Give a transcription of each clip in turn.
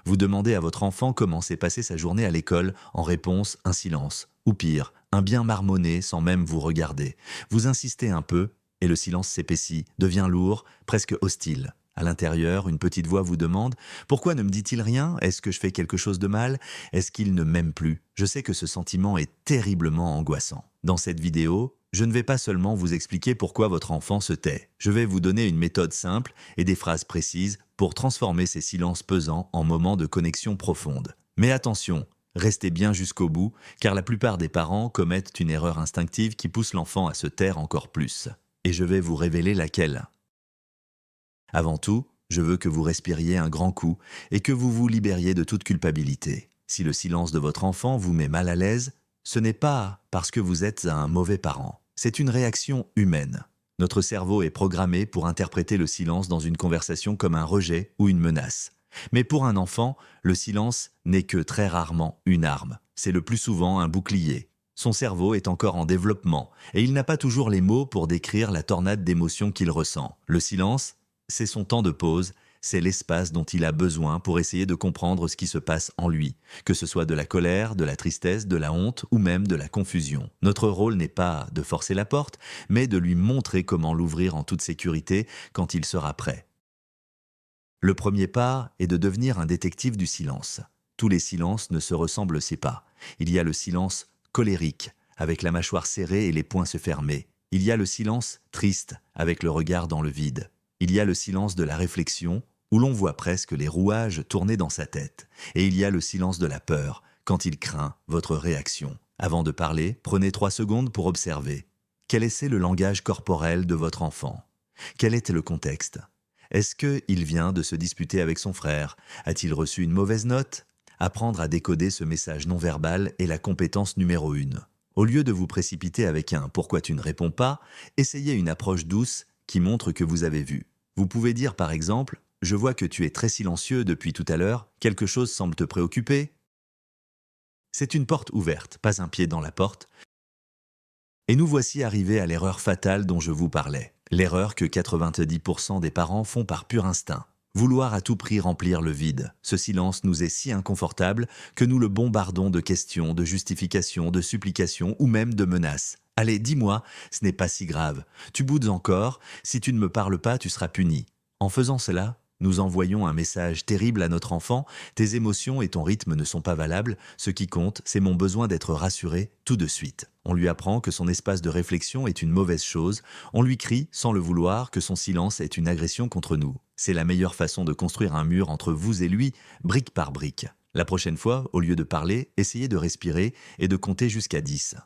Vous demandez à votre enfant comment s'est passée sa journée à l'école, en réponse, un silence. Ou pire, un bien marmonné sans même vous regarder. Vous insistez un peu, et le silence s'épaissit, devient lourd, presque hostile. À l'intérieur, une petite voix vous demande « Pourquoi ne me dit-il rien? Est-ce que je fais quelque chose de mal? Est-ce qu'il ne m'aime plus ?» Je sais que ce sentiment est terriblement angoissant. Dans cette vidéo, je ne vais pas seulement vous expliquer pourquoi votre enfant se tait. Je vais vous donner une méthode simple et des phrases précises pour transformer ces silences pesants en moments de connexion profonde. Mais attention, restez bien jusqu'au bout, car la plupart des parents commettent une erreur instinctive qui pousse l'enfant à se taire encore plus. Et je vais vous révéler laquelle. Avant tout, je veux que vous respiriez un grand coup et que vous vous libériez de toute culpabilité. Si le silence de votre enfant vous met mal à l'aise, ce n'est pas parce que vous êtes un mauvais parent. C'est une réaction humaine. Notre cerveau est programmé pour interpréter le silence dans une conversation comme un rejet ou une menace. Mais pour un enfant, le silence n'est que très rarement une arme. C'est le plus souvent un bouclier. Son cerveau est encore en développement et il n'a pas toujours les mots pour décrire la tornade d'émotions qu'il ressent. Le silence, c'est son temps de pause, c'est l'espace dont il a besoin pour essayer de comprendre ce qui se passe en lui, que ce soit de la colère, de la tristesse, de la honte ou même de la confusion. Notre rôle n'est pas de forcer la porte, mais de lui montrer comment l'ouvrir en toute sécurité quand il sera prêt. Le premier pas est de devenir un détective du silence. Tous les silences ne se ressemblent pas. Il y a le silence colérique, avec la mâchoire serrée et les poings se fermer. Il y a le silence triste, avec le regard dans le vide. Il y a le silence de la réflexion, où l'on voit presque les rouages tourner dans sa tête. Et il y a le silence de la peur, quand il craint votre réaction. Avant de parler, prenez 3 secondes pour observer. Quel est le langage corporel de votre enfant? Quel était le contexte? Est-ce qu'il vient de se disputer avec son frère? A-t-il reçu une mauvaise note? Apprendre à décoder ce message non verbal est la compétence numéro 1. Au lieu de vous précipiter avec un « pourquoi tu ne réponds pas ?», essayez une approche douce qui montre que vous avez vu. Vous pouvez dire par exemple « Je vois que tu es très silencieux depuis tout à l'heure, quelque chose semble te préoccuper ?» C'est une porte ouverte, pas un pied dans la porte. Et nous voici arrivés à l'erreur fatale dont je vous parlais. L'erreur que 90% des parents font par pur instinct. Vouloir à tout prix remplir le vide. Ce silence nous est si inconfortable que nous le bombardons de questions, de justifications, de supplications ou même de menaces. Allez, dis-moi, ce n'est pas si grave. Tu boudes encore, si tu ne me parles pas, tu seras puni. En faisant cela, nous envoyons un message terrible à notre enfant. Tes émotions et ton rythme ne sont pas valables. Ce qui compte, c'est mon besoin d'être rassuré tout de suite. On lui apprend que son espace de réflexion est une mauvaise chose. On lui crie, sans le vouloir, que son silence est une agression contre nous. C'est la meilleure façon de construire un mur entre vous et lui, brique par brique. La prochaine fois, au lieu de parler, essayez de respirer et de compter jusqu'à 10.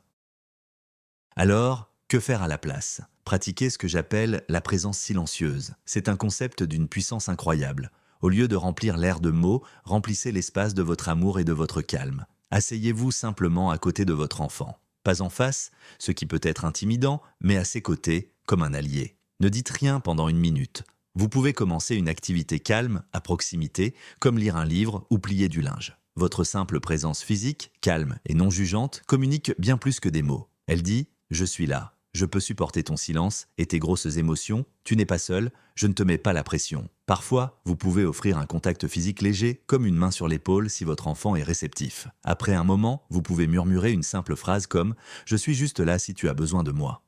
Alors, que faire à la place? Pratiquez ce que j'appelle la présence silencieuse. C'est un concept d'une puissance incroyable. Au lieu de remplir l'air de mots, remplissez l'espace de votre amour et de votre calme. Asseyez-vous simplement à côté de votre enfant. Pas en face, ce qui peut être intimidant, mais à ses côtés, comme un allié. Ne dites rien pendant 1 minute. Vous pouvez commencer une activité calme, à proximité, comme lire un livre ou plier du linge. Votre simple présence physique, calme et non jugeante, communique bien plus que des mots. Elle dit « Je suis là, je peux supporter ton silence et tes grosses émotions, tu n'es pas seul, je ne te mets pas la pression. » Parfois, vous pouvez offrir un contact physique léger, comme une main sur l'épaule si votre enfant est réceptif. Après un moment, vous pouvez murmurer une simple phrase comme « Je suis juste là si tu as besoin de moi ».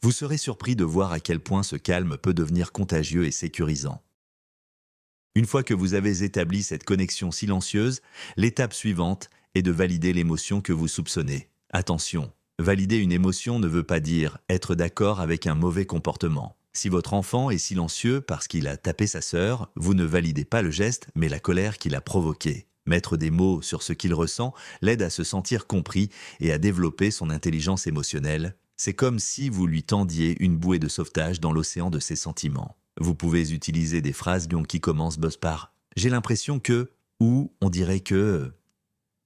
Vous serez surpris de voir à quel point ce calme peut devenir contagieux et sécurisant. Une fois que vous avez établi cette connexion silencieuse, l'étape suivante est de valider l'émotion que vous soupçonnez. Attention, valider une émotion ne veut pas dire être d'accord avec un mauvais comportement. Si votre enfant est silencieux parce qu'il a tapé sa sœur, vous ne validez pas le geste, mais la colère qu'il a provoquée. Mettre des mots sur ce qu'il ressent l'aide à se sentir compris et à développer son intelligence émotionnelle. C'est comme si vous lui tendiez une bouée de sauvetage dans l'océan de ses sentiments. Vous pouvez utiliser des phrases qui commencent par « j'ai l'impression que » ou on dirait que.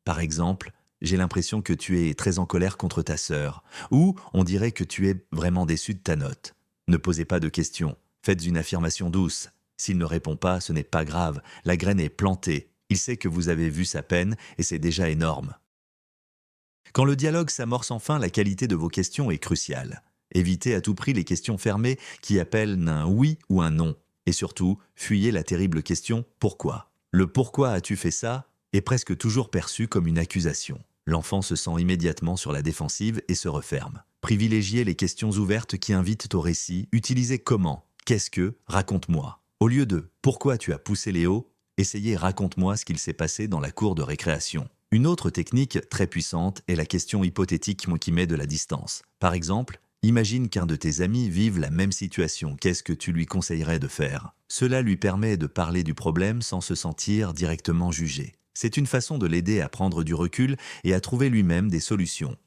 Par exemple, « j'ai l'impression que tu es très en colère contre ta sœur » ou on dirait que tu es vraiment déçu de ta note. Ne posez pas de questions, faites une affirmation douce. S'il ne répond pas, ce n'est pas grave, la graine est plantée. Il sait que vous avez vu sa peine et c'est déjà énorme. Quand le dialogue s'amorce enfin, la qualité de vos questions est cruciale. Évitez à tout prix les questions fermées qui appellent un oui ou un non. Et surtout, fuyez la terrible question « Pourquoi ?» Le pourquoi as-tu fait ça est presque toujours perçu comme une accusation. L'enfant se sent immédiatement sur la défensive et se referme. Privilégiez les questions ouvertes qui invitent au récit. Utilisez comment, qu'est-ce que, raconte-moi. Au lieu de pourquoi tu as poussé Léo, essayez raconte-moi ce qu'il s'est passé dans la cour de récréation. Une autre technique très puissante est la question hypothétique qui met de la distance. Par exemple, imagine qu'un de tes amis vive la même situation. Qu'est-ce que tu lui conseillerais de faire? Cela lui permet de parler du problème sans se sentir directement jugé. C'est une façon de l'aider à prendre du recul et à trouver lui-même des solutions.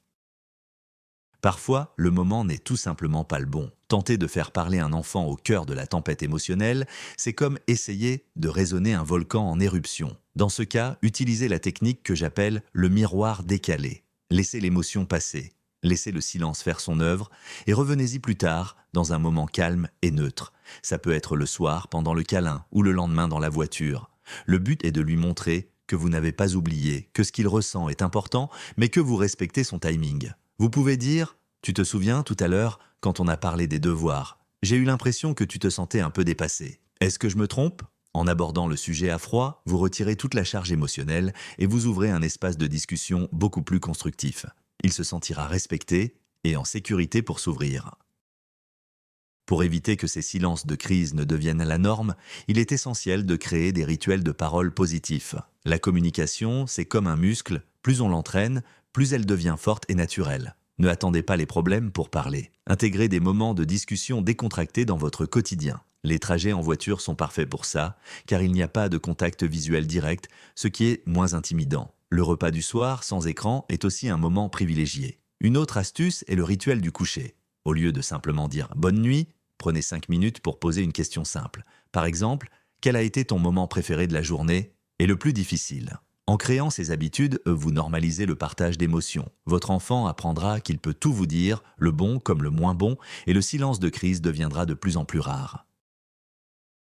Parfois, le moment n'est tout simplement pas le bon. Tenter de faire parler un enfant au cœur de la tempête émotionnelle, c'est comme essayer de raisonner un volcan en éruption. Dans ce cas, utilisez la technique que j'appelle le miroir décalé. Laissez l'émotion passer, laissez le silence faire son œuvre et revenez-y plus tard, dans un moment calme et neutre. Ça peut être le soir, pendant le câlin ou le lendemain dans la voiture. Le but est de lui montrer que vous n'avez pas oublié, que ce qu'il ressent est important, mais que vous respectez son timing. Vous pouvez dire « Tu te souviens tout à l'heure, quand on a parlé des devoirs, j'ai eu l'impression que tu te sentais un peu dépassé. Est-ce que je me trompe ?» En abordant le sujet à froid, vous retirez toute la charge émotionnelle et vous ouvrez un espace de discussion beaucoup plus constructif. Il se sentira respecté et en sécurité pour s'ouvrir. Pour éviter que ces silences de crise ne deviennent la norme, il est essentiel de créer des rituels de parole positifs. La communication, c'est comme un muscle, plus on l'entraîne, plus elle devient forte et naturelle. Ne attendez pas les problèmes pour parler. Intégrez des moments de discussion décontractés dans votre quotidien. Les trajets en voiture sont parfaits pour ça, car il n'y a pas de contact visuel direct, ce qui est moins intimidant. Le repas du soir, sans écran, est aussi un moment privilégié. Une autre astuce est le rituel du coucher. Au lieu de simplement dire « bonne nuit », prenez 5 minutes pour poser une question simple. Par exemple, quel a été ton moment préféré de la journée et le plus difficile? En créant ces habitudes, vous normalisez le partage d'émotions. Votre enfant apprendra qu'il peut tout vous dire, le bon comme le moins bon, et le silence de crise deviendra de plus en plus rare.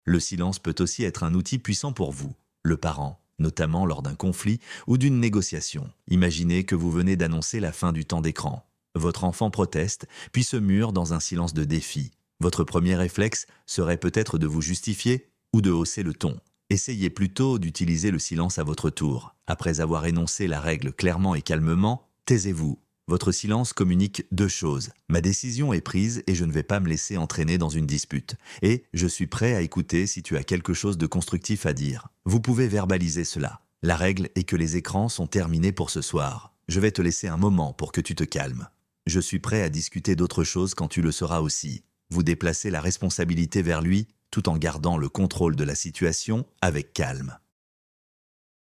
Le silence peut aussi être un outil puissant pour vous, le parent, notamment lors d'un conflit ou d'une négociation. Imaginez que vous venez d'annoncer la fin du temps d'écran. Votre enfant proteste, puis se mure dans un silence de défi. Votre premier réflexe serait peut-être de vous justifier ou de hausser le ton. Essayez plutôt d'utiliser le silence à votre tour. Après avoir énoncé la règle clairement et calmement, taisez-vous. Votre silence communique 2 choses. Ma décision est prise et je ne vais pas me laisser entraîner dans une dispute. Et je suis prêt à écouter si tu as quelque chose de constructif à dire. Vous pouvez verbaliser cela. La règle est que les écrans sont terminés pour ce soir. Je vais te laisser un moment pour que tu te calmes. Je suis prêt à discuter d'autre chose quand tu le seras aussi. Vous déplacez la responsabilité vers lui tout en gardant le contrôle de la situation avec calme.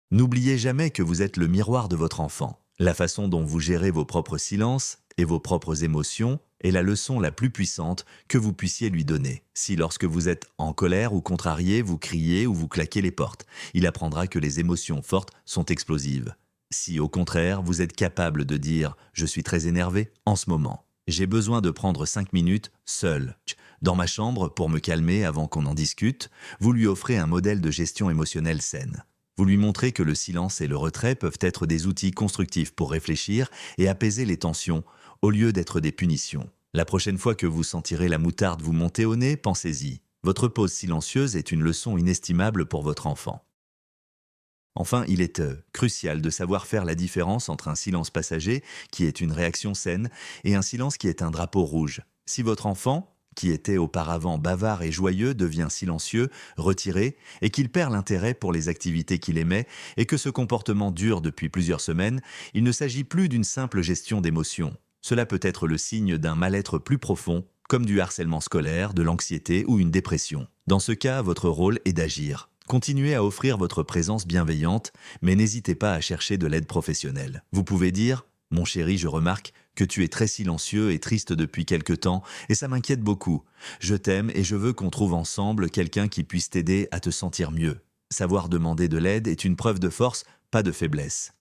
N'oubliez jamais que vous êtes le miroir de votre enfant. La façon dont vous gérez vos propres silences et vos propres émotions est la leçon la plus puissante que vous puissiez lui donner. Si lorsque vous êtes en colère ou contrarié, vous criez ou vous claquez les portes, il apprendra que les émotions fortes sont explosives. Si au contraire, vous êtes capable de dire « Je suis très énervé en ce moment ». J'ai besoin de prendre 5 minutes, seul, dans ma chambre pour me calmer avant qu'on en discute, vous lui offrez un modèle de gestion émotionnelle saine. Vous lui montrez que le silence et le retrait peuvent être des outils constructifs pour réfléchir et apaiser les tensions, au lieu d'être des punitions. La prochaine fois que vous sentirez la moutarde vous monter au nez, pensez-y. Votre pause silencieuse est une leçon inestimable pour votre enfant. Enfin, il est crucial de savoir faire la différence entre un silence passager, qui est une réaction saine, et un silence qui est un drapeau rouge. Si votre enfant, qui était auparavant bavard et joyeux, devient silencieux, retiré, et qu'il perd l'intérêt pour les activités qu'il aimait, et que ce comportement dure depuis plusieurs semaines, il ne s'agit plus d'une simple gestion d'émotions. Cela peut être le signe d'un mal-être plus profond, comme du harcèlement scolaire, de l'anxiété ou une dépression. Dans ce cas, votre rôle est d'agir. Continuez à offrir votre présence bienveillante, mais n'hésitez pas à chercher de l'aide professionnelle. Vous pouvez dire « Mon chéri, je remarque que tu es très silencieux et triste depuis quelque temps, et ça m'inquiète beaucoup. Je t'aime et je veux qu'on trouve ensemble quelqu'un qui puisse t'aider à te sentir mieux. Savoir demander de l'aide est une preuve de force, pas de faiblesse. »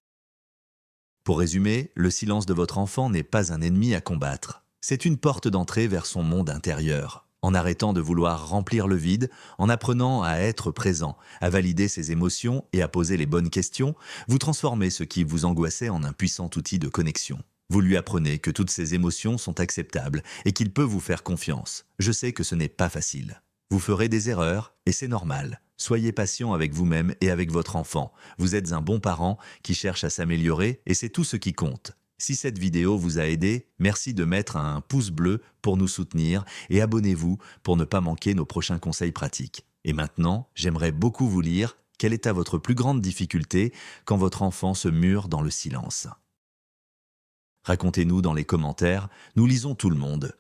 Pour résumer, le silence de votre enfant n'est pas un ennemi à combattre. C'est une porte d'entrée vers son monde intérieur. En arrêtant de vouloir remplir le vide, en apprenant à être présent, à valider ses émotions et à poser les bonnes questions, vous transformez ce qui vous angoissait en un puissant outil de connexion. Vous lui apprenez que toutes ces émotions sont acceptables et qu'il peut vous faire confiance. Je sais que ce n'est pas facile. Vous ferez des erreurs et c'est normal. Soyez patient avec vous-même et avec votre enfant. Vous êtes un bon parent qui cherche à s'améliorer et c'est tout ce qui compte. Si cette vidéo vous a aidé, merci de mettre un pouce bleu pour nous soutenir et abonnez-vous pour ne pas manquer nos prochains conseils pratiques. Et maintenant, j'aimerais beaucoup vous lire quelle est à votre plus grande difficulté quand votre enfant se mure dans le silence. Racontez-nous dans les commentaires, nous lisons tout le monde.